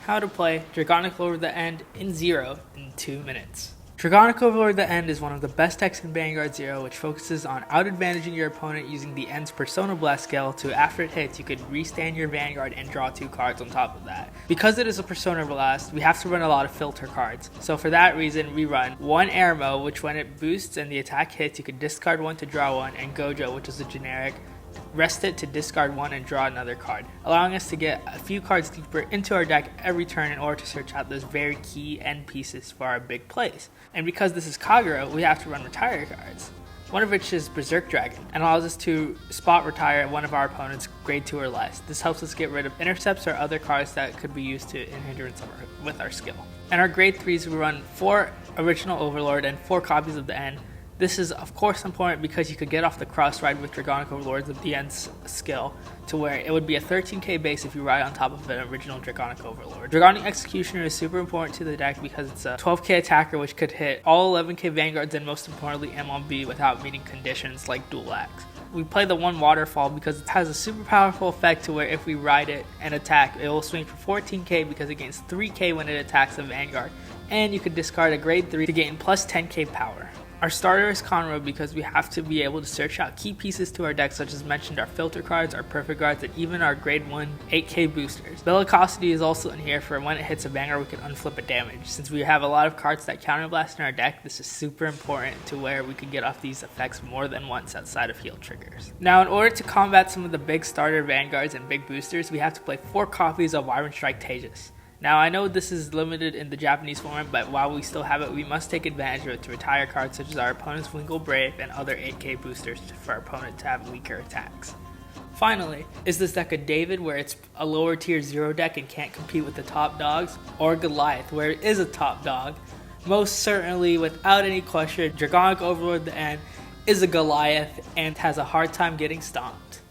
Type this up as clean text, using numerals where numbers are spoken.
How to play Dragonic Overlord the End in Zero in 2 minutes. Dragonic Overlord the End is one of the best decks in Vanguard Zero, which focuses on out-advantaging your opponent using the End's Persona Blast skill to, after it hits, you could restand your Vanguard and draw 2 cards on top of that. Because it is a Persona Blast, we have to run a lot of filter cards. So for that reason, we run 1 Airmo, which when it boosts and the attack hits, you could discard 1 to draw 1, and Gojo, which is a generic, rest it to discard 1 and draw another card, allowing us to get a few cards deeper into our deck every turn in order to search out those very key end pieces for our big plays. And because this is Kagero, we have to run retire cards, one of which is Berserk Dragon, and allows us to spot retire one of our opponent's grade 2 or less. This helps us get rid of intercepts or other cards that could be used to in hindrance with our skill. And our grade 3s, we run 4 original Overlord and 4 copies of the End. This is of course important because you could get off the cross ride with Dragonic Overlord the End's skill to where it would be a 13k base if you ride on top of an original Dragonic Overlord. Dragonic Executioner is super important to the deck because it's a 12k attacker which could hit all 11k Vanguards and most importantly M1B without meeting conditions like Dual Axe. We play the 1 Waterfall because it has a super powerful effect to where if we ride it and attack, it will swing for 14k because it gains 3k when it attacks a Vanguard, and you could discard a grade 3 to gain plus 10k power. Our starter is Conroe because we have to be able to search out key pieces to our deck, such as mentioned our filter cards, our perfect cards, and even our grade 1 8k boosters. Bellocity is also in here for when it hits a Vanguard we can unflip a damage. Since we have a lot of cards that counterblast in our deck, this is super important to where we can get off these effects more than once outside of heal triggers. Now in order to combat some of the big starter Vanguards and big boosters, we have to play 4 copies of Wyvern Strike Tejas. Now I know this is limited in the Japanese format, but while we still have it, we must take advantage of it to retire cards such as our opponent's Wingle Brave and other 8k boosters for our opponent to have weaker attacks. Finally, is this deck a David where it's a lower tier 0 deck and can't compete with the top dogs, or Goliath where it is a top dog? Most certainly, without any question, Dragonic Overlord the End is a Goliath and has a hard time getting stomped.